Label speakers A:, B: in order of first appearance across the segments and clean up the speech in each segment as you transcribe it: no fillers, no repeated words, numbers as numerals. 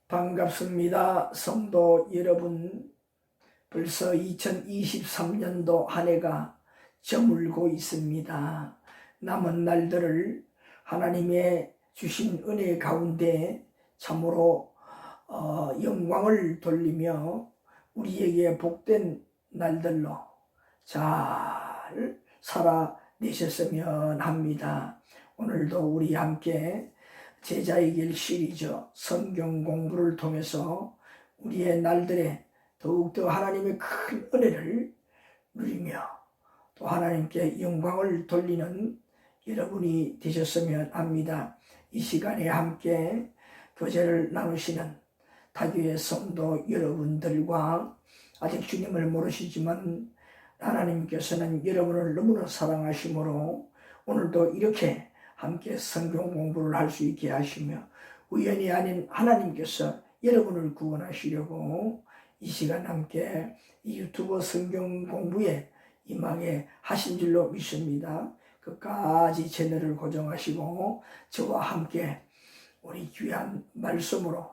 A: 반갑습니다. 성도 여러분, 벌써 2023년도 한 해가 저물고 있습니다. 남은 날들을 하나님의 주신 은혜 가운데 참으로 영광을 돌리며 우리에게 복된 날들로 잘 살아내셨으면 합니다. 오늘도 우리 함께 제자의 길 시리즈 성경 공부를 통해서 우리의 날들에 더욱더 하나님의 큰 은혜를 누리며 또 하나님께 영광을 돌리는 여러분이 되셨으면 합니다. 이 시간에 함께 교제를 나누시는 타교의 성도 여러분들과 아직 주님을 모르시지만 하나님께서는 여러분을 너무나 사랑하시므로 오늘도 이렇게 함께 성경 공부를 할 수 있게 하시며 우연이 아닌 하나님께서 여러분을 구원하시려고 이 시간 함께 이 유튜브 성경 공부에 임하게 하신 줄로 믿습니다. 끝까지 채널을 고정하시고 저와 함께 우리 귀한 말씀으로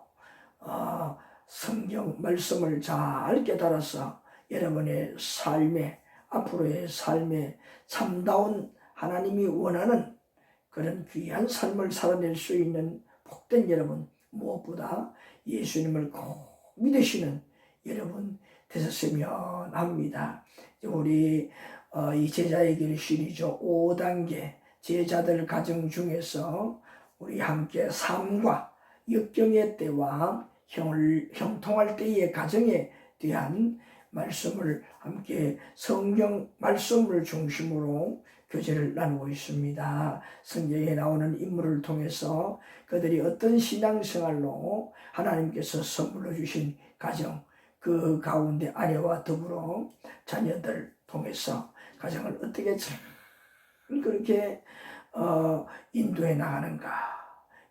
A: 성경 말씀을 잘 깨달아서 여러분의 삶에 앞으로의 삶에 참다운 하나님이 원하는 그런 귀한 삶을 살아낼 수 있는 복된 여러분, 무엇보다 예수님을 꼭 믿으시는 여러분 되셨으면 합니다. 우리 이 제자의 길 시리즈 5단계 제자들 가정 중에서 우리 함께 삶과 역경의 때와 형통할 때의 가정에 대한 말씀을 함께 성경 말씀을 중심으로 교제를 나누고 있습니다. 성경에 나오는 인물을 통해서 그들이 어떤 신앙생활로 하나님께서 선물로 주신 가정, 그 가운데 아내와 더불어 자녀들 통해서 가정을 어떻게 잘 그렇게 인도해 나가는가,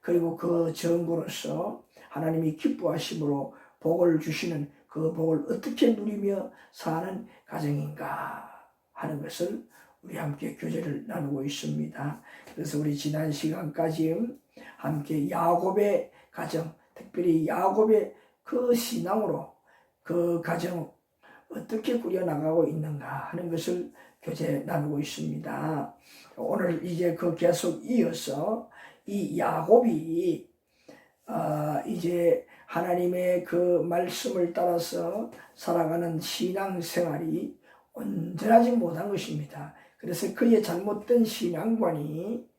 A: 그리고 그 정부로서 하나님이 기뻐하심으로 복을 주시는 그 복을 어떻게 누리며 사는 가정인가 하는 것을 우리 함께 교제를 나누고 있습니다. 그래서 우리 지난 시간까지 함께 야곱의 가정, 특별히 야곱의 그 신앙으로 그 가정 어떻게 꾸려나가고 있는가 하는 것을 교제 나누고 있습니다. 오늘 이제 그 계속 이어서 이 야곱이 이제 하나님의 그 말씀을 따라서 살아가는 신앙생활이 온전하지 못한 것입니다. 그래서 그의 잘못된 신앙관이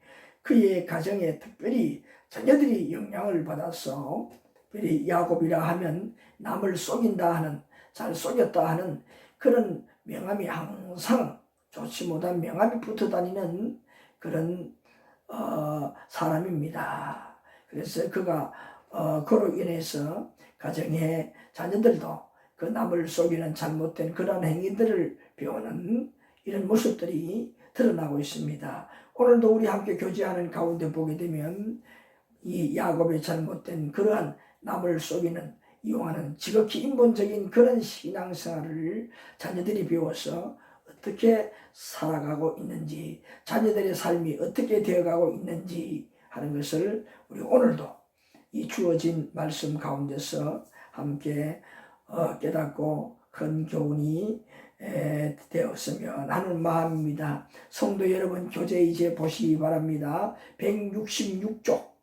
A: 그의 가정에 특별히 자녀들이 영향을 받아서 특별히 야곱이라 하면 남을 속인다 하는, 잘 속였다 하는 그런 명함이 항상 좋지 못한 명함이 붙어 다니는 그런 사람입니다. 그래서 그가 그로 인해서 가정의 자녀들도 그 남을 속이는 잘못된 그런 행위들을 배우는 이런 모습들이 드러나고 있습니다. 오늘도 우리 함께 교제하는 가운데 보게 되면 이 야곱의 잘못된 그러한 남을 속이는, 이용하는 지극히 인본적인 그런 신앙생활을 자녀들이 배워서 어떻게 살아가고 있는지, 자녀들의 삶이 어떻게 되어가고 있는지 하는 것을 우리 오늘도 이 주어진 말씀 가운데서 함께 깨닫고 큰 교훈이 되었으면 하는 마음입니다. 성도 여러분, 교재 이제 보시기 바랍니다. 166쪽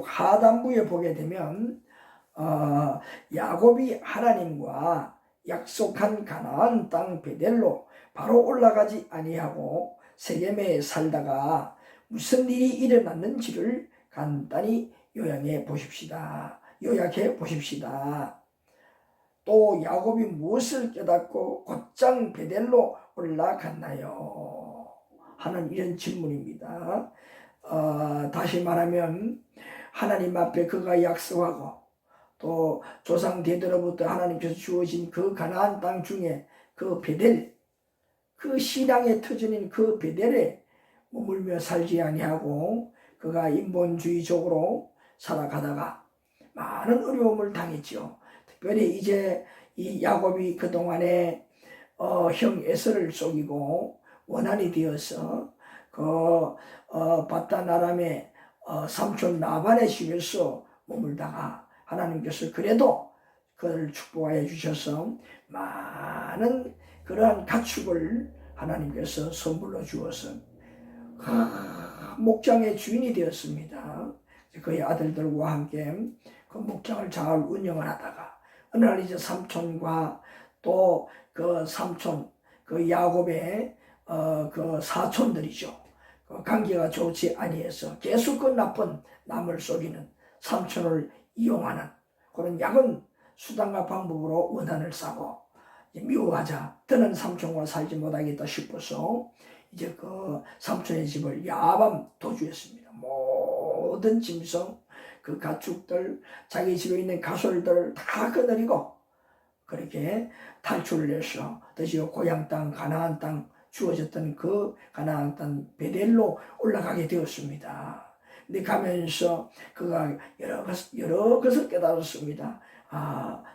A: 하단부에 보게 되면 야곱이 하나님과 약속한 가나안 땅 베델로 바로 올라가지 아니하고 세겜에 살다가 무슨 일이 일어났는지를 간단히 요약해 보십시다. 또 야곱이 무엇을 깨닫고 곧장 베델로 올라갔나요? 하는 이런 질문입니다. 다시 말하면 하나님 앞에 그가 약속하고 또 조상 대대로부터 하나님께서 주어진 그 가나안 땅 중에 그 베델, 그 신앙의 터전인 그 베델에 머물며 살지 아니하고 그가 인본주의적으로 살아가다가 많은 어려움을 당했죠. 특별히 이제 이 야곱이 그동안에 형 에서를 속이고 원한이 되어서 그 바단 아람의 삼촌 라반의 집에서 머물다가 하나님께서 그래도 그를 축복하여 주셔서 많은 그러한 가축을 하나님께서 선물로 주어서 목장의 주인이 되었습니다. 그의 아들들과 함께 그 목장을 잘 운영을 하다가 어느 날 이제 삼촌과 또 그 삼촌 그 야곱의 그 사촌들이죠. 그 관계가 좋지 아니해서 계속 그 나쁜 남을 속이는 삼촌을 이용하는 그런 야근 수단과 방법으로 원한을 싸고 미워하자 더는 삼촌과 살지 못하겠다 싶어서 이제 그 삼촌의 집을 야밤 도주했습니다. 모든 짐승, 그 가축들, 자기 집에 있는 가솔들 다 거느리고 그렇게 탈출을 해서 드디어 고향 땅, 가나안 땅 주어졌던 그 가나안 땅 베델로 올라가게 되었습니다. 근데 가면서 그가 여러 것을 깨달았습니다.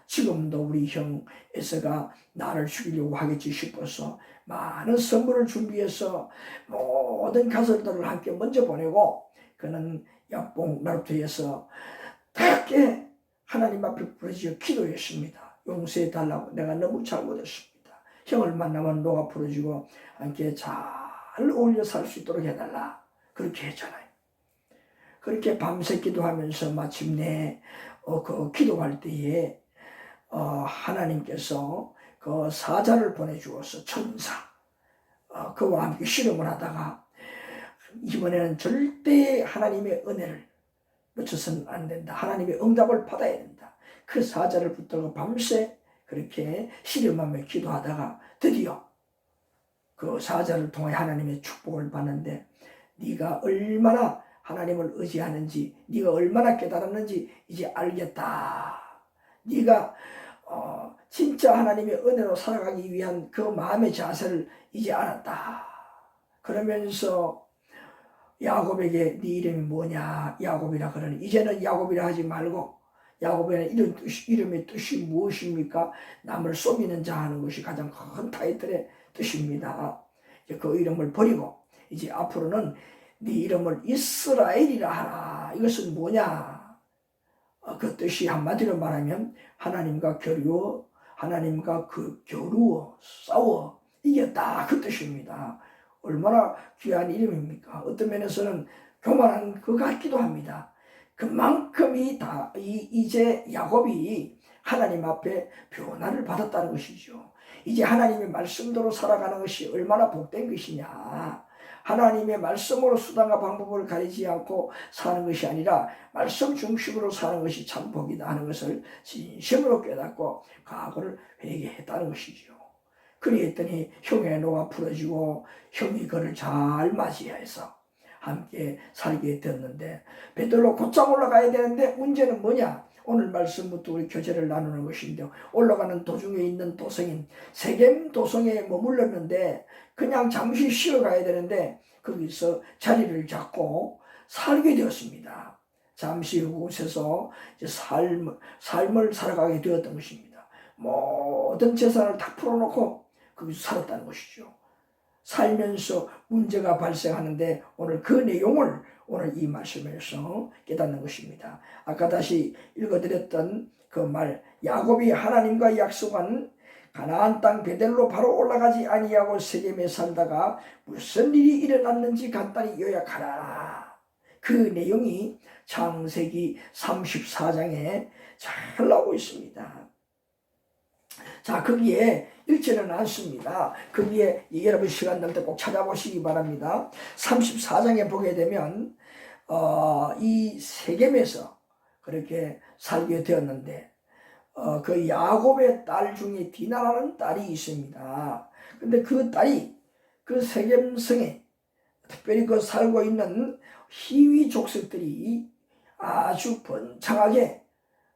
A: 지금도 우리 형 에서가 나를 죽이려고 하겠지 싶어서 많은 선물을 준비해서 모든 가설들을 함께 먼저 보내고 그는 약봉 나루터에서 크게 하나님 앞에 부르짖어 기도했습니다. 용서해 달라고 내가 너무 잘못했습니다. 형을 만나면 너가 부르짖고 함께 잘 어울려 살 수 있도록 해달라. 그렇게 했잖아요. 그렇게 밤새 기도하면서 마침내 그 기도할 때에 하나님께서 그 사자를 보내주어서 천사 그와 함께 실험을 하다가 이번에는 절대 하나님의 은혜를 놓쳐서는 안 된다. 하나님의 응답을 받아야 된다. 그 사자를 붙들고 밤새 그렇게 실험하며 기도하다가 드디어 그 사자를 통해 하나님의 축복을 받는데 네가 얼마나 하나님을 의지하는지 네가 얼마나 깨달았는지 이제 알겠다. 네가 진짜 하나님의 은혜로 살아가기 위한 그 마음의 자세를 이제 알았다. 그러면서 야곱에게 네 이름이 뭐냐 야곱이라 그러니 이제는 야곱이라 하지 말고 야곱이라는 이름의 뜻이 무엇입니까? 남을 속이는 자 하는 것이 가장 큰 타이틀의 뜻입니다. 이제 그 이름을 버리고 이제 앞으로는 네 이름을 이스라엘이라 하라. 이것은 뭐냐? 그 뜻이 한마디로 말하면 하나님과 교류어, 하나님과 교류어, 싸워 이겼다 그 뜻입니다. 얼마나 귀한 이름입니까? 어떤 면에서는 교만한 것 같기도 합니다. 그만큼이 이제 야곱이 하나님 앞에 변화를 받았다는 것이죠. 이제 하나님의 말씀대로 살아가는 것이 얼마나 복된 것이냐. 하나님의 말씀으로 수단과 방법을 가리지 않고 사는 것이 아니라 말씀 중심으로 사는 것이 참 복이다 하는 것을 진심으로 깨닫고 각오를 회개했다는 것이죠. 그리했더니 형의 노가 풀어지고 형이 그를 잘 맞이해서 함께 살게 되었는데 베들로 곧장 올라가야 되는데 문제는 뭐냐? 오늘 말씀부터 우리 교제를 나누는 것인데 올라가는 도중에 있는 도성인 세겜 도성에 머물렀는데 그냥 잠시 쉬어가야 되는데 거기서 자리를 잡고 살게 되었습니다. 잠시 그곳에서 이제 삶을 살아가게 되었던 것입니다. 모든 재산을 다 풀어놓고 거기서 살았다는 것이죠. 살면서 문제가 발생하는데 오늘 그 내용을 오늘 이 말씀에서 깨닫는 것입니다. 아까 다시 읽어드렸던 그 말 야곱이 하나님과 약속한 가나안 땅 베델로 바로 올라가지 아니하고 세겜에 살다가 무슨 일이 일어났는지 간단히 요약하라. 그 내용이 창세기 34장에 잘 나오고 있습니다. 자, 거기에 읽지는 않습니다. 거기에 여러분 시간 날 때 꼭 찾아보시기 바랍니다. 34장에 보게 되면 이 세겜에서 그렇게 살게 되었는데 그 야곱의 딸 중에 디나라는 딸이 있습니다. 근데 그 딸이 그 세겜성에 특별히 그 살고 있는 히위 족속들이 아주 번창하게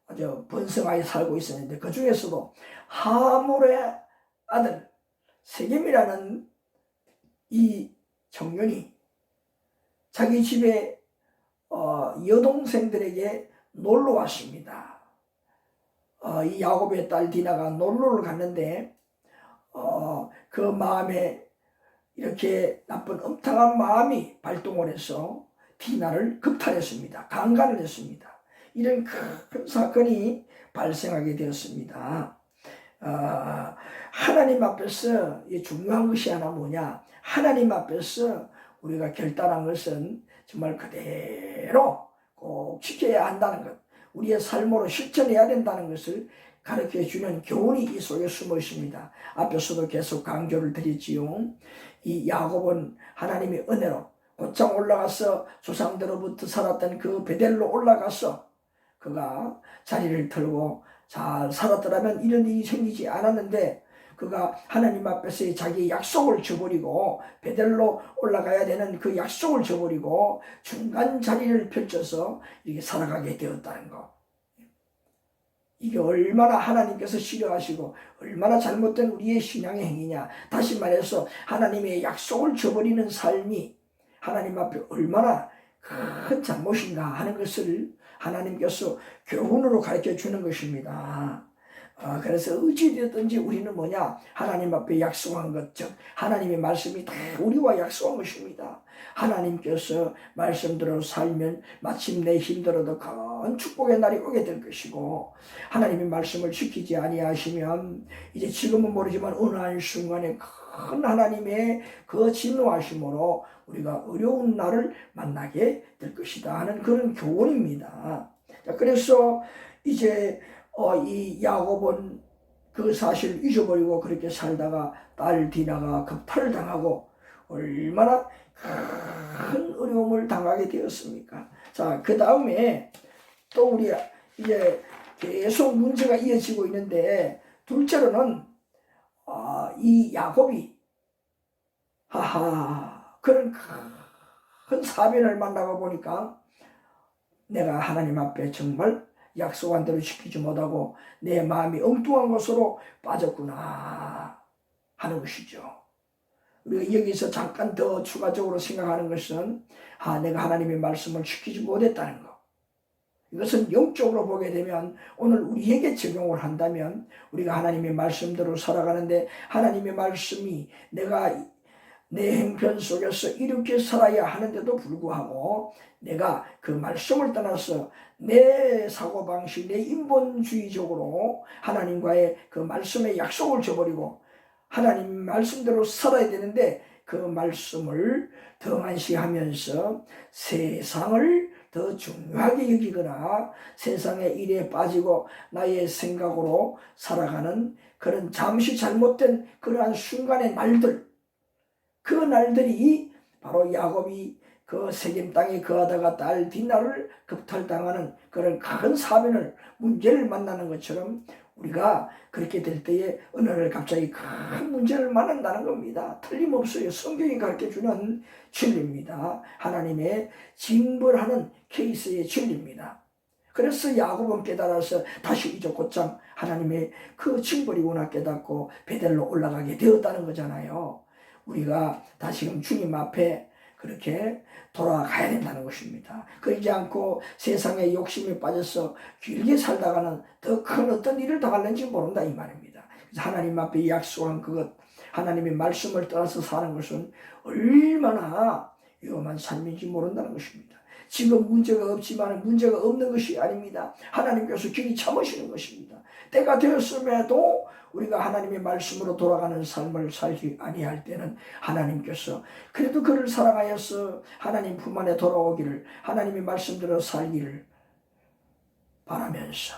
A: 아주 번성하게 살고 있었는데 그 중에서도 하몰의 아들 세겜이라는 이 청년이 자기 집에 여동생들에게 놀러 왔습니다. 이 야곱의 딸 디나가 놀러를 갔는데 그 마음에 이렇게 나쁜 엄탕한 마음이 발동을 해서 디나를 겁탈했습니다. 강간을 했습니다. 이런 큰 사건이 발생하게 되었습니다. 하나님 앞에서 중요한 것이 하나 뭐냐, 하나님 앞에서 우리가 결단한 것은 정말 그대로 꼭 지켜야 한다는 것, 우리의 삶으로 실천해야 된다는 것을 가르쳐주는 교훈이 이 속에 숨어 있습니다. 앞에서도 계속 강조를 드렸지요. 이 야곱은 하나님의 은혜로 곧장 올라가서 조상들로부터 살았던 그 베델로 올라가서 그가 자리를 털고 잘 살았더라면 이런 일이 생기지 않았는데, 그가 하나님 앞에서 자기 약속을 저버리고 베델로 올라가야 되는 그 약속을 저버리고 중간 자리를 펼쳐서 이렇게 살아가게 되었다는 것. 이게 얼마나 하나님께서 싫어하시고 얼마나 잘못된 우리의 신앙의 행위냐. 다시 말해서 하나님의 약속을 저버리는 삶이 하나님 앞에 얼마나 큰 잘못인가 하는 것을 하나님께서 교훈으로 가르쳐 주는 것입니다. 그래서 어찌되든지 우리는 뭐냐, 하나님 앞에 약속한 것, 즉 하나님의 말씀이 다 우리와 약속한 것입니다. 하나님께서 말씀대로 살면 마침내 힘들어도 큰 축복의 날이 오게 될 것이고, 하나님의 말씀을 지키지 아니하시면 이제 지금은 모르지만 어느 한 순간에 큰 하나님의 그 진노하심으로 우리가 어려운 날을 만나게 될 것이다 하는 그런 교훈입니다. 그래서 이제 이 야곱은 그 사실을 잊어버리고 그렇게 살다가 딸 디나가 겁탈을 당하고 얼마나 큰 어려움을 당하게 되었습니까? 자, 그 다음에 또 우리 이제 계속 문제가 이어지고 있는데, 둘째로는 이 야곱이 그런 큰 사변을 만나고 보니까 내가 하나님 앞에 정말 약속한 대로 지키지 못하고 내 마음이 엉뚱한 것으로 빠졌구나 하는 것이죠. 우리가 여기서 잠깐 더 추가적으로 생각하는 것은 내가 하나님의 말씀을 지키지 못했다는 것. 이것은 영적으로 보게 되면 오늘 우리에게 적용을 한다면 우리가 하나님의 말씀대로 살아가는데, 하나님의 말씀이 내가 내 행편 속에서 이렇게 살아야 하는데도 불구하고 내가 그 말씀을 떠나서 내 사고방식, 내 인본주의적으로 하나님과의 그 말씀의 약속을 저버리고 하나님 말씀대로 살아야 되는데, 그 말씀을 등한시하면서 세상을 더 중요하게 여기거나 세상의 일에 빠지고 나의 생각으로 살아가는 그런 잠시 잘못된 그러한 순간의 날들, 그 날들이 바로 야곱이 그 세겜 땅에 거하다가 딸 디나를 겁탈당하는 그런 큰 사변을, 문제를 만나는 것처럼 우리가 그렇게 될 때에 어느 날 갑자기 큰 문제를 만난다는 겁니다. 틀림없어요. 성경이 가르쳐주는 진리입니다. 하나님의 징벌하는 케이스의 진리입니다. 그래서 야곱은 깨달아서 다시 이제 곧장 하나님의 그 징벌이구나 깨닫고 베델로 올라가게 되었다는 거잖아요. 우리가 다시금 주님 앞에 그렇게 돌아가야 된다는 것입니다. 그러지 않고 세상의 욕심에 빠져서 길게 살다가는 더 큰 어떤 일을 당할는지 모른다 이 말입니다. 그래서 하나님 앞에 약속한 그것, 하나님의 말씀을 떠나서 사는 것은 얼마나 위험한 삶인지 모른다는 것입니다. 지금 문제가 없지만 문제가 없는 것이 아닙니다. 하나님께서 길이 참으시는 것입니다. 때가 되었음에도 우리가 하나님의 말씀으로 돌아가는 삶을 살지 아니할 때는 하나님께서 그래도 그를 사랑하여서 하나님 품 안에 돌아오기를, 하나님의 말씀대로 살기를 바라면서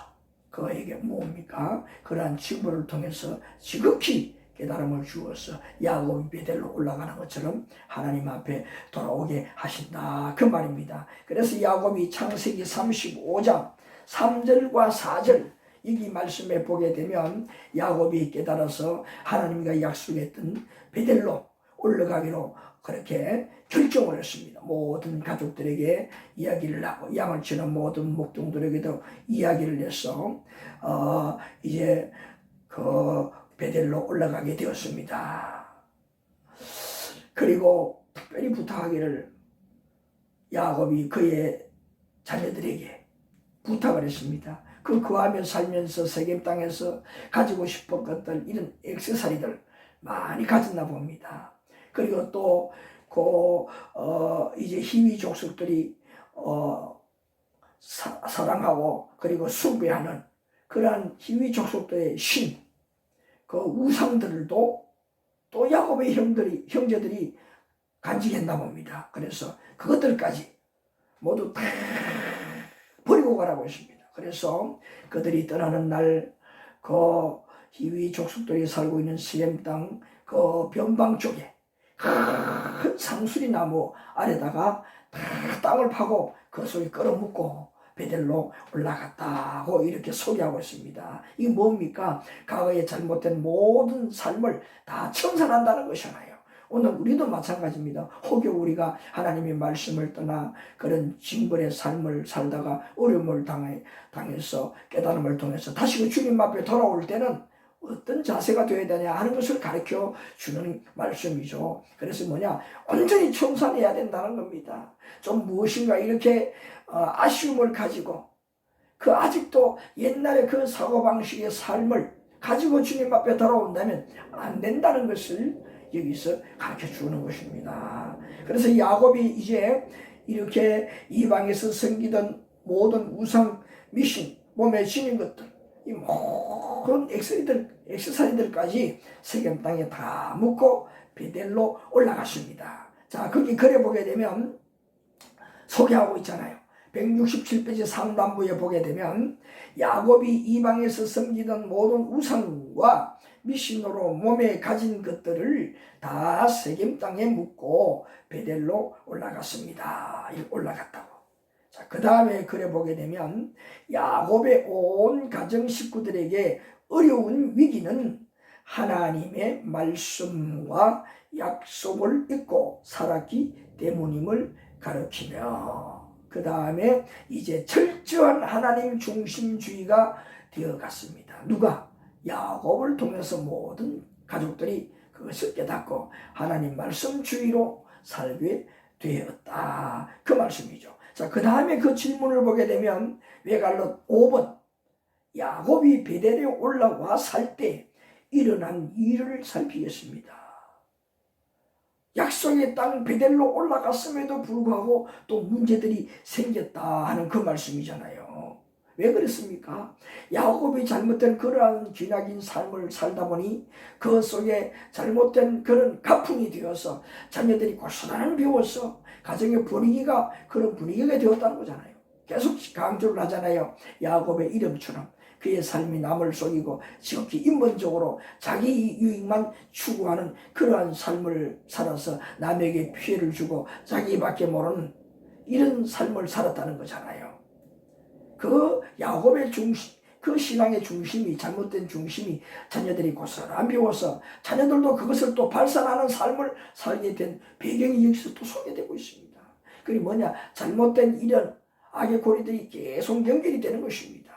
A: 그에게 뭡니까? 그러한 징벌을 통해서 지극히 깨달음을 주어서 야곱이 베델로 올라가는 것처럼 하나님 앞에 돌아오게 하신다 그 말입니다. 그래서 야곱이 창세기 35장 3절과 4절 여기 말씀에 보게 되면 야곱이 깨달아서 하나님과 약속했던 베델로 올라가기로 그렇게 결정을 했습니다. 모든 가족들에게 이야기를 하고 양을 치는 모든 목동들에게도 이야기를 해서 이제 그 베델로 올라가게 되었습니다. 그리고 특별히 부탁하기를 야곱이 그의 자녀들에게 부탁을 했습니다. 그 거하며 살면서 세겜 땅에서 가지고 싶은 것들, 이런 액세서리들 많이 가졌나 봅니다. 그리고 또 이제 히위 족속들이 사랑하고 그리고 숭배하는 그러한 희위 족속들의 신, 그 우상들도 또 야곱의 형제들이 간직했나 봅니다. 그래서 그것들까지 모두 다 버리고 가라고 했습니다. 그래서 그들이 떠나는 날 그 희위 족속들이 살고 있는 시엠 땅 그 변방 쪽에 큰 상수리 나무 아래다가 다 땅을 파고 그 속에 끌어묻고 베델로 올라갔다고 이렇게 소개하고 있습니다. 이게 뭡니까? 과거에 잘못된 모든 삶을 다 청산한다는 것이잖아요. 오늘 우리도 마찬가지입니다. 혹여 우리가 하나님의 말씀을 떠나 그런 징벌의 삶을 살다가 어려움을 당해서 깨달음을 통해서 다시 그 주님 앞에 돌아올 때는 어떤 자세가 되어야 되냐 하는 것을 가르쳐 주는 말씀이죠. 그래서 뭐냐? 온전히 청산해야 된다는 겁니다. 좀 무엇인가 이렇게 아쉬움을 가지고 그 아직도 옛날의 그 사고방식의 삶을 가지고 주님 앞에 돌아온다면 안 된다는 것을 여기서 가르쳐 주는 것입니다. 그래서 야곱이 이제 이렇게 이방에서 섬기던 모든 우상 미신, 몸에 지닌 것들, 이 모든 액세서리들까지 세겜 땅에 다 묻고 베델로 올라갔습니다. 자, 거기 그래 보게 되면 소개하고 있잖아요. 167페이지 상단부에 보게 되면 야곱이 이방에서 섬기던 모든 우상과 미신으로 몸에 가진 것들을 다 세겜 땅에 묻고 베델로 올라갔습니다. 올라갔다고. 자, 그 다음에 그래 보게 되면 야곱의 온 가정 식구들에게 어려운 위기는 하나님의 말씀과 약속을 잊고 살았기 때문임을 가르치며 그 다음에 이제 철저한 하나님 중심주의가 되어갔습니다. 누가? 야곱을 통해서 모든 가족들이 그것을 깨닫고 하나님 말씀주의로 살게 되었다. 그 말씀이죠. 자, 그 다음에 그 질문을 보게 되면 외갈롯 5번 야곱이 베델에 올라와 살 때 일어난 일을 살피겠습니다. 약속의 땅 베델로 올라갔음에도 불구하고 또 문제들이 생겼다 하는 그 말씀이잖아요. 왜 그랬습니까? 야곱이 잘못된 그러한 기나긴 삶을 살다 보니 그 속에 잘못된 그런 가풍이 되어서 자녀들이 고스란히 배워서 가정의 분위기가 그런 분위기가 되었다는 거잖아요. 계속 강조를 하잖아요. 야곱의 이름처럼 그의 삶이 남을 속이고 지극히 인본적으로 자기 유익만 추구하는 그러한 삶을 살아서 남에게 피해를 주고 자기밖에 모르는 이런 삶을 살았다는 거잖아요. 그 야곱의 중심, 그 신앙의 중심이 잘못된 중심이 자녀들이 고스란히 배워서 자녀들도 그것을 또 발산하는 삶을 살게 된 배경이 여기서 또 소개되고 있습니다. 그게 뭐냐? 잘못된 이런 악의 고리들이 계속 연결이 되는 것입니다.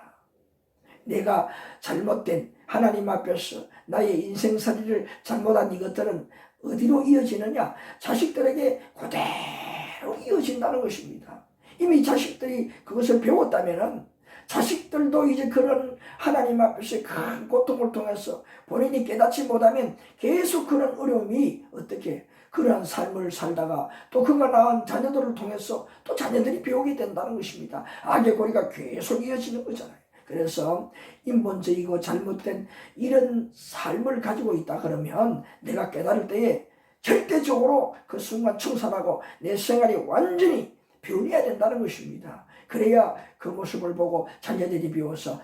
A: 내가 잘못된 하나님 앞에서 나의 인생살이를 잘못한 이것들은 어디로 이어지느냐? 자식들에게 그대로 이어진다는 것입니다. 이미 자식들이 그것을 배웠다면은 자식들도 이제 그런 하나님 앞에서 큰 고통을 통해서 본인이 깨닫지 못하면 계속 그런 어려움이 어떻게 그러한 삶을 살다가 또 그가 낳은 자녀들을 통해서 또 자녀들이 배우게 된다는 것입니다. 악의 고리가 계속 이어지는 거잖아요. 그래서 인본적이고 잘못된 이런 삶을 가지고 있다 그러면 내가 깨달을 때에 절대적으로 그 순간 청산하고 내 생활이 완전히 변해야 된다는 것입니다. 그래야 그 모습을 보고 자녀들이 배워서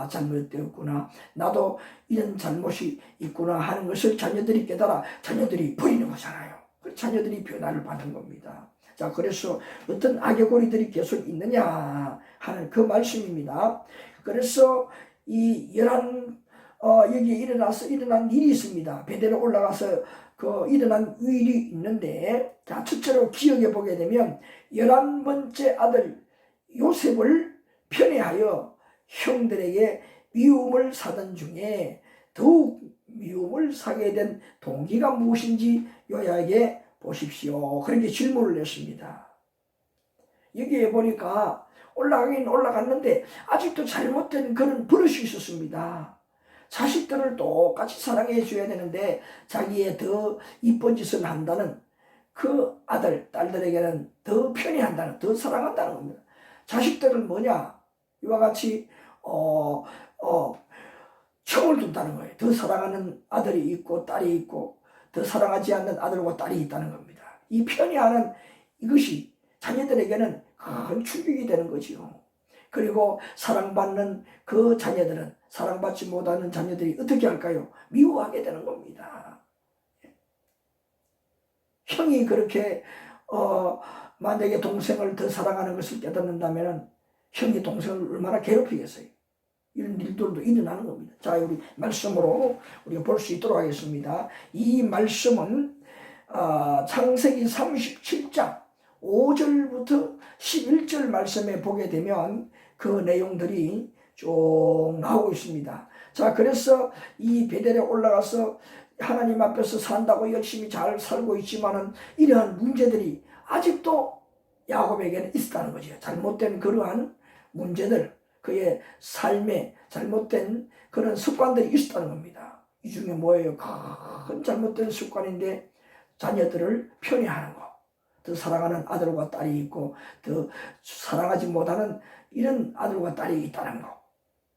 A: 잘못되었구나, 나도 이런 잘못이 있구나 하는 것을 자녀들이 깨달아 자녀들이 버리는 거잖아요. 자녀들이 변화를 받는 겁니다. 자, 그래서 어떤 악의 고리들이 계속 있느냐 하는 그 말씀입니다. 그래서 이 여기에 일어난 일이 있습니다. 베델에 올라가서 그 일어난 일이 있는데, 자, 첫째로 기억해 보게 되면 11번째 아들 요셉을 편애하여 형들에게 미움을 사던 중에 더욱 미움을 사게 된 동기가 무엇인지 요약해 보십시오. 그렇게 질문을 했습니다. 여기에 보니까 올라가긴 올라갔는데 아직도 잘못된 그런 버릇이 있었습니다. 자식들을 똑같이 사랑해 줘야 되는데 자기의 더 이쁜 짓을 한다는 그 아들, 딸들에게는 더 편애한다는, 더 사랑한다는 겁니다. 자식들은 뭐냐? 이와 같이 청을 둔다는 거예요. 더 사랑하는 아들이 있고 딸이 있고 더 사랑하지 않는 아들과 딸이 있다는 겁니다. 이 편애하는 이것이 자녀들에게는 큰 충격이 되는 거지요. 그리고 사랑받는 그 자녀들은 사랑받지 못하는 자녀들이 어떻게 할까요? 미워하게 되는 겁니다. 형이 그렇게 만약에 동생을 더 사랑하는 것을 깨닫는다면 형이 동생을 얼마나 괴롭히겠어요. 이런 일들도 일어나는 겁니다. 자, 우리 말씀으로 우리가 볼 수 있도록 하겠습니다. 이 말씀은 창세기 37장 5절부터 11절 말씀에 보게 되면 그 내용들이 쭉 나오고 있습니다. 자, 그래서 이 베델에 올라가서 하나님 앞에서 산다고 열심히 잘 살고 있지만은 이러한 문제들이 아직도 야곱에게는 있었다는 거죠. 잘못된 그러한 문제들, 그의 삶에 잘못된 그런 습관들이 있었다는 겁니다. 이 중에 뭐예요? 큰 잘못된 습관인데 자녀들을 편애하는 거, 더 사랑하는 아들과 딸이 있고 더 사랑하지 못하는 이런 아들과 딸이 있다는 거,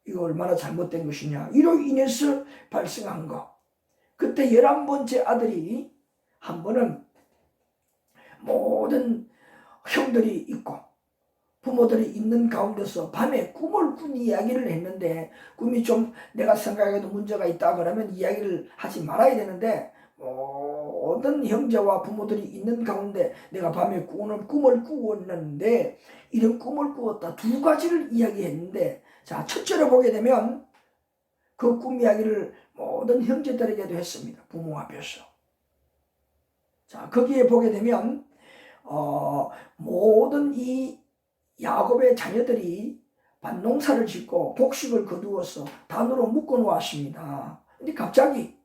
A: 이거 얼마나 잘못된 것이냐. 이로 인해서 발생한 거. 그때 11번째 아들이 한 번은 모든 형들이 있고 부모들이 있는 가운데서 밤에 꿈을 꾼 이야기를 했는데, 꿈이 좀 내가 생각해도 문제가 있다 그러면 이야기를 하지 말아야 되는데, 모든 형제와 부모들이 있는 가운데 내가 밤에 꿈을 꾸었는데 이런 꿈을 꾸었다, 두 가지를 이야기했는데, 자, 첫째로 보게 되면 그 꿈 이야기를 모든 형제들에게도 했습니다. 부모 앞에서. 자, 거기에 보게 되면 모든 이 야곱의 자녀들이 밭농사를 짓고 곡식을 거두어서 단으로 묶어 놓았습니다. 근데 갑자기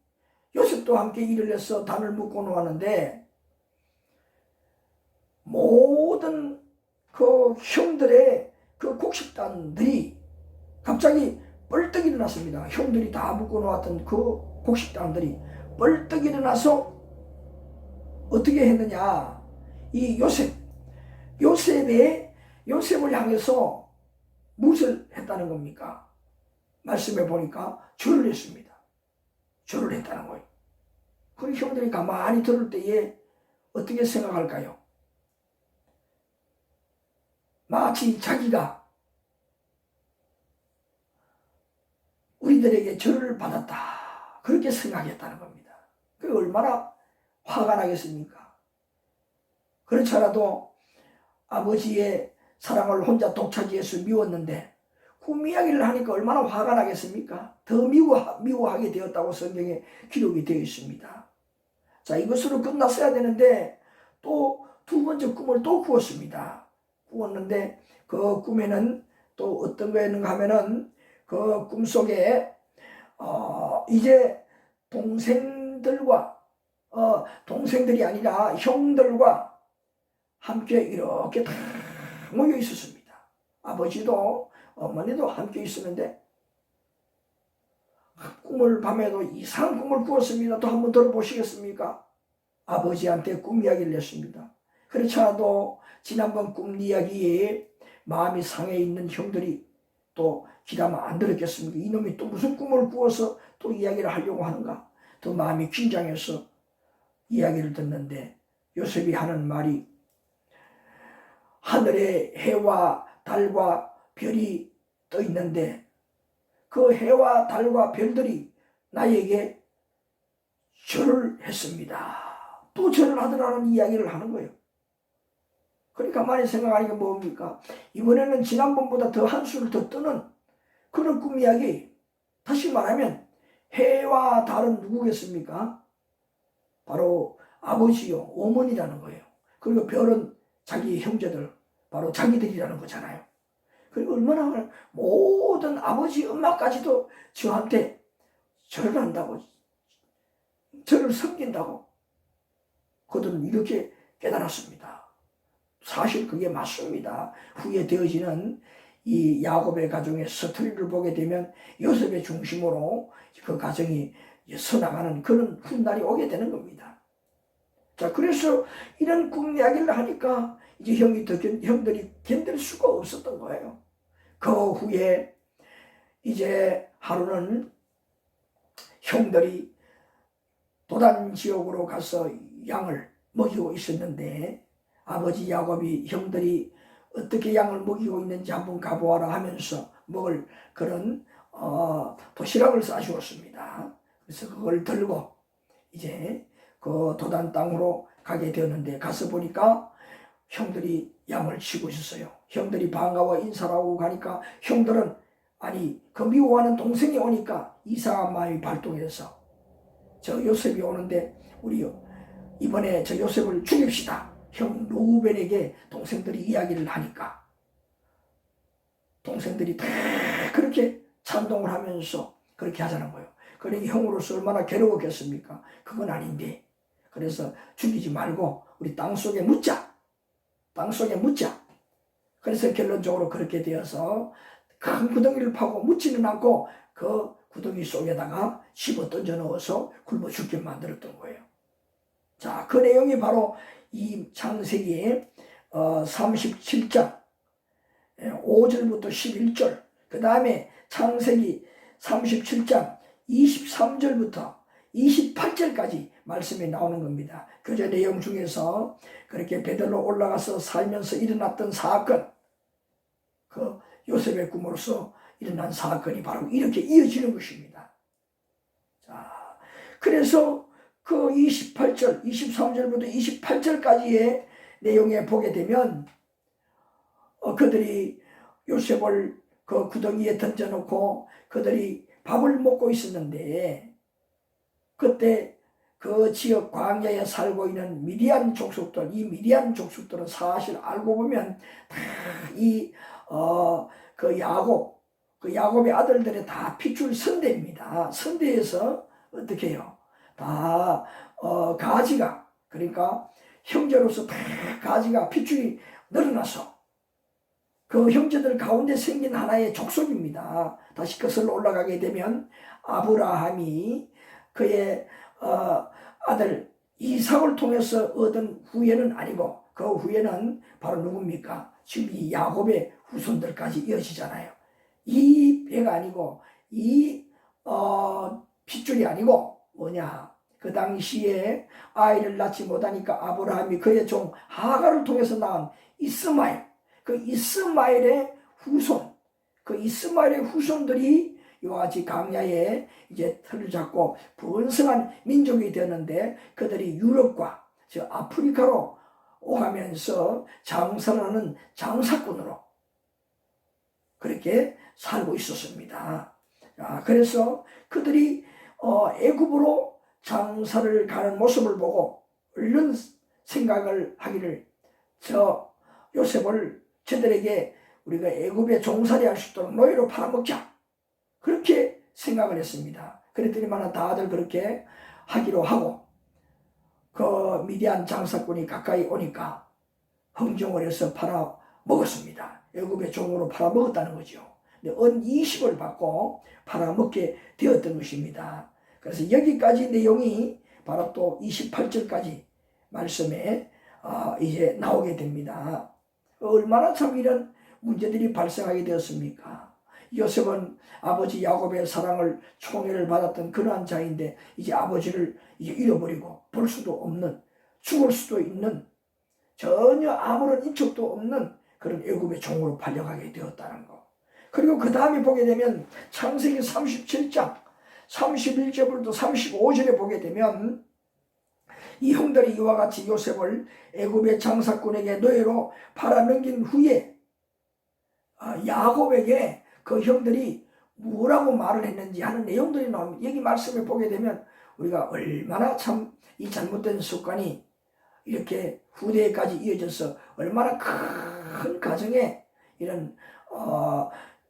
A: 요셉도 함께 일을 해서 단을 묶어 놓았는데 모든 그 형들의 그 곡식단들이 갑자기 벌떡 일어났습니다. 형들이 다 묶어 놓았던 그 곡식단들이 벌떡 일어나서 어떻게 했느냐. 이 요셉을 향해서 무엇을 했다는 겁니까? 말씀해 보니까 절을 했습니다. 절을 했다는 거예요. 그럼 형들이 가만히 들을 때에 어떻게 생각할까요? 마치 자기가 우리들에게 절을 받았다, 그렇게 생각했다는 겁니다. 그게 얼마나 화가 나겠습니까? 그렇지 않아도 아버지의 사랑을 혼자 독차지해서 미웠는데 꿈 이야기를 하니까 얼마나 화가 나겠습니까? 더 미워하게 되었다고 성경에 기록이 되어 있습니다. 자, 이것으로 끝났어야 되는데 또 두 번째 꿈을 또 꾸었습니다. 꾸었는데 그 꿈에는 또 어떤 거였는가 하면은 그 꿈속에 이제 동생들이 아니라 형들과 함께 이렇게 다 모여 있었습니다. 아버지도 어머니도 함께 있었는데 밤에도 이상한 꿈을 꾸었습니다. 또 한번 들어보시겠습니까? 아버지한테 꿈 이야기를 했습니다. 그렇지 않아도 지난번 꿈 이야기에 마음이 상해 있는 형들이 또 기다면 안 들었겠습니까? 이놈이 또 무슨 꿈을 꾸어서 또 이야기를 하려고 하는가? 더 마음이 긴장해서 이야기를 듣는데 요셉이 하는 말이, 하늘에 해와 달과 별이 떠 있는데 그 해와 달과 별들이 나에게 절을 했습니다. 또 절을 하더라는 이야기를 하는 거예요. 그러니까 가만히 생각하니까 뭡니까? 이번에는 지난번보다 더 한 수를 더 뜨는 그런 꿈 이야기. 다시 말하면 해와 달은 누구겠습니까? 바로 아버지요, 어머니라는 거예요. 그리고 별은 자기 형제들, 바로 자기들이라는 거잖아요. 그리고 얼마나 모든 아버지 엄마까지도 저한테 절을 한다고, 저를 섬긴다고 그들은 이렇게 깨달았습니다. 사실 그게 맞습니다. 후에 되어지는 이 야곱의 가정의 스토리를 보게 되면 요셉의 중심으로 그 가정이 서나가는 그런 훗날이 오게 되는 겁니다. 자, 그래서 이런 꿈 이야기를 하니까 이제 형들이 견딜 수가 없었던 거예요. 그 후에 이제 하루는 형들이 도단 지역으로 가서 양을 먹이고 있었는데 아버지 야곱이 형들이 어떻게 양을 먹이고 있는지 한번 가보아라 하면서 먹을 그런 도시락을 싸주었습니다. 그래서 그걸 들고 이제 그 도단 땅으로 가게 되었는데 가서 보니까 형들이 양을 치고 있었어요. 형들이 반가워 인사를 하고 가니까 형들은 아니 그 미워하는 동생이 오니까 이상한 마음이 발동해서 저 요셉이 오는데 우리 이번에 저 요셉을 죽입시다. 형 루벤에게 동생들이 이야기를 하니까 동생들이 다 그렇게 찬동을 하면서 그렇게 하자는 거예요. 그러니 형으로서 얼마나 괴로웠겠습니까? 그건 아닌데. 그래서 죽이지 말고 우리 땅속에 묻자. 땅속에 묻자. 그래서 결론적으로 그렇게 되어서 큰 구덩이를 파고 묻지는 않고 그 구덩이 속에다가 집어 던져 넣어서 굶어 죽게 만들었던 거예요. 자, 그 내용이 바로 이 창세기 37장 5절부터 11절, 그 다음에 창세기 37장 23절부터 28절까지 말씀이 나오는 겁니다. 교재 내용 중에서 그렇게 베들로 올라가서 살면서 일어났던 사건, 그 요셉의 꿈으로서 일어난 사건이 바로 이렇게 이어지는 것입니다. 자, 그래서 그 28절, 23절부터 28절까지의 내용에 보게 되면 그들이 요셉을 그 구덩이에 던져놓고 그들이 밥을 먹고 있었는데 그때 그 지역 광야에 살고 있는 미디안 족속들, 이 미디안 족속들은 사실 알고 보면 다 그 야곱의 아들들의 다 핏줄 선대입니다. 선대에서 어떻게 해요? 다 가지가, 그러니까 형제로서 다 가지가 핏줄이 늘어나서 그 형제들 가운데 생긴 하나의 족속입니다. 다시 그슬로 올라가게 되면 아브라함이 그의 아들 이삭을 통해서 얻은 후예는 아니고 그 후예는 바로 누굽니까? 지금 이 야곱의 후손들까지 이어지잖아요. 이 배가 아니고 이 핏줄이 아니고 뭐냐? 그 당시에 아이를 낳지 못하니까 아브라함이 그의 종 하갈을 통해서 낳은 이스마엘, 그 이스마엘의 후손, 그 이스마엘의 후손들이 이와 같이 강야에 이제 틀을 잡고 번성한 민족이 되었는데 그들이 유럽과 저 아프리카로 오가면서 장사를 하는 장사꾼으로 그렇게 살고 있었습니다. 그래서 그들이 애굽으로 장사를 가는 모습을 보고 얼른 생각을 하기를 저 요셉을 저들에게 우리가 애굽에 종살이 할 수 있도록 노예로 팔아먹자. 그렇게 생각을 했습니다. 그랬더니만 다들 그렇게 하기로 하고 그 미디안 장사꾼이 가까이 오니까 흥정을 해서 팔아먹었습니다. 애굽의 종으로 팔아먹었다는 거죠. 은 20을 받고 팔아먹게 되었던 것입니다. 그래서 여기까지 내용이 바로 또 28절까지 말씀에 이제 나오게 됩니다. 얼마나 참 이런 문제들이 발생하게 되었습니까? 요셉은 아버지 야곱의 사랑을 총애를 받았던 그러한 자인데 이제 아버지를 이제 잃어버리고 볼 수도 없는, 죽을 수도 있는, 전혀 아무런 인척도 없는 그런 애굽의 종으로 팔려가게 되었다는 거. 그리고 그 다음에 보게 되면 창세기 37장 31절부터 35절에 보게 되면 이 형들이 이와 같이 요셉을 애굽의 장사꾼에게 노예로 팔아넘긴 후에 야곱에게 그 형들이 뭐라고 말을 했는지 하는 내용들이 나옵니다. 여기 말씀을 보게 되면 우리가 얼마나 참 이 잘못된 습관이 이렇게 후대까지 이어져서 얼마나 큰 가정에 이런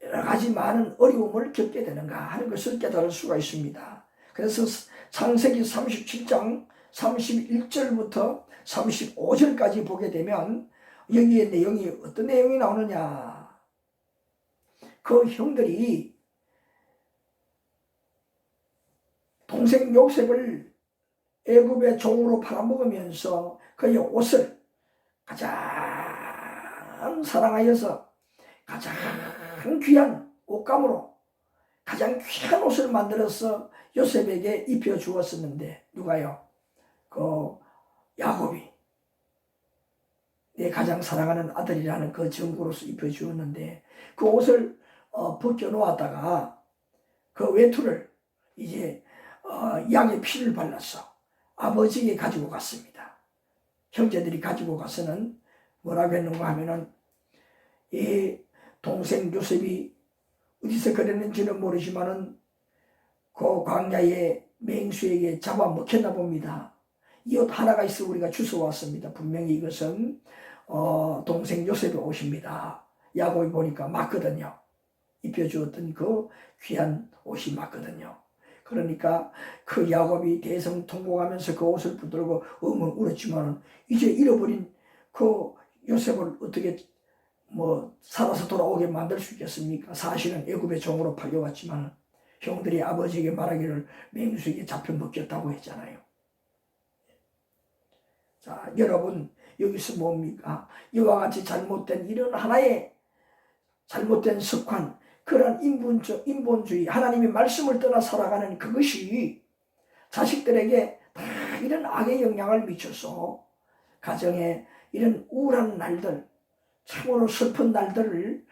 A: 여러 가지 많은 어려움을 겪게 되는가 하는 것을 깨달을 수가 있습니다. 그래서 창세기 37장 31절부터 35절까지 보게 되면 여기에 내용이 어떤 내용이 나오느냐. 그 형들이 동생 요셉을 애굽의 종으로 팔아먹으면서 그의 옷을 가장 사랑하여서 가장 귀한 옷감으로 가장 귀한 옷을 만들어서 요셉에게 입혀 주었었는데, 누가요? 그 야곱이 내 가장 사랑하는 아들이라는 그 증거로서 입혀 주었는데, 그 옷을 벗겨 놓았다가 그 외투를 이제 양의 피를 발라서 아버지에게 가지고 갔습니다. 형제들이 가지고 가서는 뭐라고 했는가 하면은, 이 동생 요셉이 어디서 그랬는지는 모르지만은 그 광야의 맹수에게 잡아먹혔나 봅니다. 이 옷 하나가 있어 우리가 주워왔습니다. 분명히 이것은 동생 요셉의 옷입니다. 야곱이 보니까 맞거든요. 입혀주었던 그 귀한 옷이 맞거든요. 그러니까 그 야곱이 대성통곡하면서 그 옷을 붙들고 엉엉 울었지만, 이제 잃어버린 그 요셉을 어떻게 살아서 돌아오게 만들 수 있겠습니까? 사실은 애굽의 종으로 팔려갔지만 형들이 아버지에게 말하기를 맹수에게 잡혀 먹혔다고 했잖아요. 자, 여러분, 여기서 뭡니까? 이와 같이 잘못된 이런 하나의 잘못된 습관, 그런 인본주의, 하나님의 말씀을 떠나 살아가는 그것이 자식들에게 다 이런 악의 영향을 미쳐서 가정에 이런 우울한 날들, 참으로 슬픈 날들을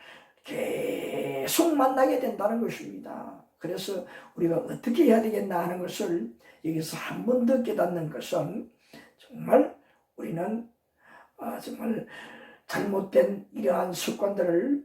A: 계속 만나게 된다는 것입니다. 그래서 우리가 어떻게 해야 되겠나 하는 것을 여기서 한 번 더 깨닫는 것은, 정말 우리는 정말 잘못된 이러한 습관들을,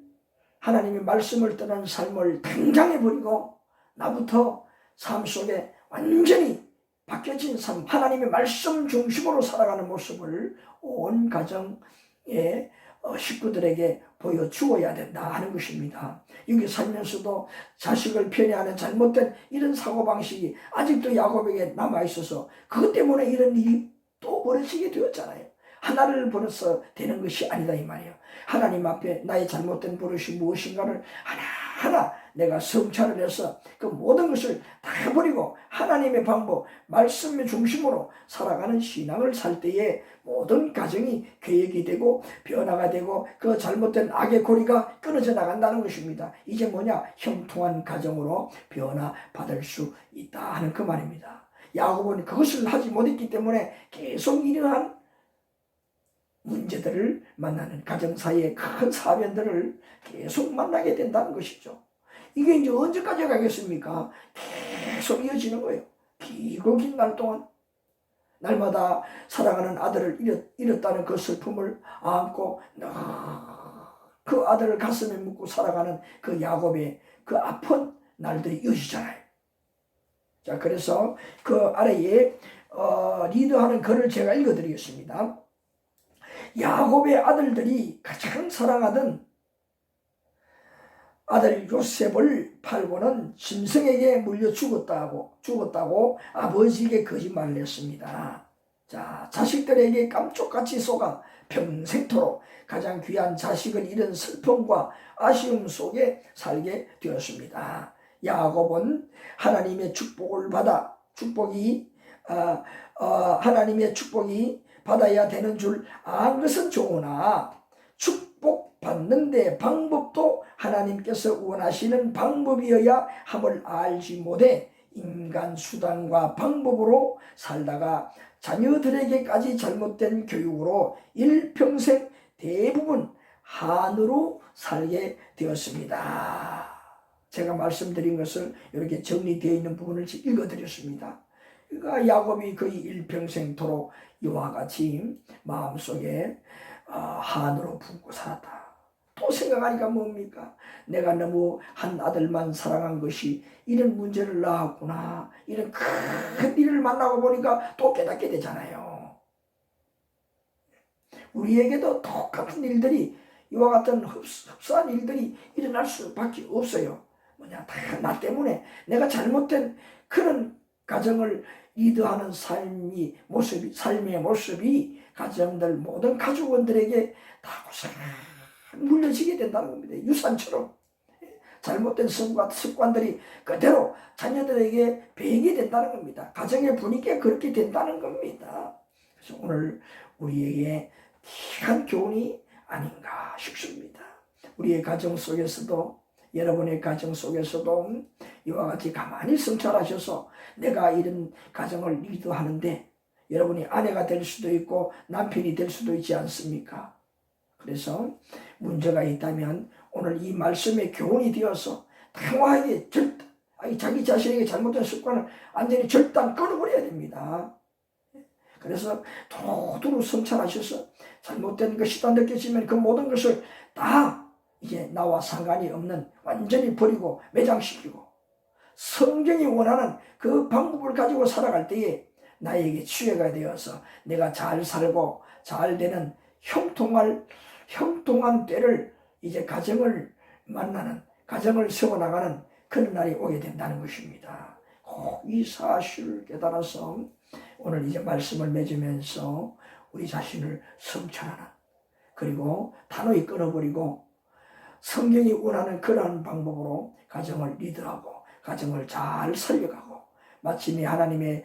A: 하나님의 말씀을 떠난 삶을 당장해버리고 나부터 삶 속에 완전히 바뀌어진 삶, 하나님의 말씀 중심으로 살아가는 모습을 온 가정에 식구들에게 보여주어야 된다 하는 것입니다. 여기 살면서도 자식을 편애하는 잘못된 이런 사고방식이 아직도 야곱에게 남아있어서 그것 때문에 이런 일이 또 벌어지게 되었잖아요. 하나를 벌어서 되는 것이 아니다 이 말이에요. 하나님 앞에 나의 잘못된 버릇이 무엇인가를 하나하나 내가 성찰을 해서 그 모든 것을 다 버리고 하나님의 방법, 말씀의 중심으로 살아가는 신앙을 살 때에 모든 가정이 계획이 되고 변화가 되고 그 잘못된 악의 고리가 끊어져 나간다는 것입니다. 이제 뭐냐? 형통한 가정으로 변화받을 수 있다 하는 그 말입니다. 야곱은 그것을 하지 못했기 때문에 계속 이러한 문제들을 만나는, 가정 사이의 큰 사변들을 계속 만나게 된다는 것이죠. 이게 이제 언제까지 가겠습니까? 계속 이어지는 거예요. 길고 긴 날 동안 날마다 사랑하는 아들을 잃었다는 그 슬픔을 안고 그 아들을 가슴에 묻고 살아가는 그 야곱의 그 아픈 날들이 이어지잖아요. 자, 그래서 그 아래에 리더하는 글을 제가 읽어드리겠습니다. 야곱의 아들들이 가장 사랑하던 아들 요셉을 팔고는 짐승에게 물려 죽었다고 아버지에게 거짓말을 했습니다. 자, 자식들에게 깜짝같이 속아 평생토록 가장 귀한 자식을 잃은 슬픔과 아쉬움 속에 살게 되었습니다. 야곱은 하나님의 축복을 받아 하나님의 축복이 받아야 되는 줄 안 것은 좋으나 축복받는데 방법도 하나님께서 원하시는 방법이어야 함을 알지 못해 인간 수단과 방법으로 살다가 자녀들에게까지 잘못된 교육으로 일평생 대부분 한으로 살게 되었습니다. 제가 말씀드린 것을 이렇게 정리되어 있는 부분을 읽어드렸습니다. 그러니까 야곱이 거의 일평생토록 이와 같이 마음속에 한으로 품고 살았다. 또 생각하니까 뭡니까? 내가 너무 한 아들만 사랑한 것이 이런 문제를 낳았구나. 이런 큰 일을 만나고 보니까 또 깨닫게 되잖아요. 우리에게도 똑같은 일들이, 이와 같은 흡사한 일들이 일어날 수밖에 없어요. 뭐냐, 다 나 때문에 내가 잘못된 그런 가정을 리드하는 삶의 모습이 가정들 모든 가족원들에게 다 물려지게 된다는 겁니다. 유산처럼 잘못된 습관들이 그대로 자녀들에게 배이게 된다는 겁니다. 가정의 분위기가 그렇게 된다는 겁니다. 그래서 오늘 우리에게 귀한 교훈이 아닌가 싶습니다. 우리의 가정 속에서도, 여러분의 가정 속에서도 이와 같이 가만히 성찰하셔서 내가 이런 가정을 리드하는데 여러분이 아내가 될 수도 있고 남편이 될 수도 있지 않습니까? 그래서 문제가 있다면 오늘 이 말씀의 교훈이 되어서 당황하게 자기 자신에게 잘못된 습관을 완전히 절단 끊어버려야 됩니다. 그래서 도두루 성찰하셔서 잘못된 것이다 느껴지면 그 모든 것을 다 이제 나와 상관이 없는 완전히 버리고 매장시키고 성경이 원하는 그 방법을 가지고 살아갈 때에 나에게 지혜가 되어서 내가 잘 살고 잘 되는 형통한 때를 이제 가정을 만나는, 가정을 세워나가는 그런 날이 오게 된다는 것입니다. 꼭 이 사실을 깨달아서 오늘 이제 말씀을 맺으면서 우리 자신을 성찰하는, 그리고 단호히 끊어버리고 성경이 원하는 그러한 방법으로 가정을 리드하고 가정을 잘 살려가고 마침내 하나님의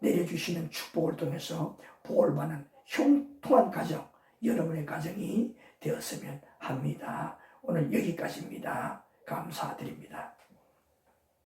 A: 내려주시는 축복을 통해서 복을 받는 형통한 가정, 여러분의 가정이 되었으면 합니다. 오늘 여기까지입니다. 감사드립니다.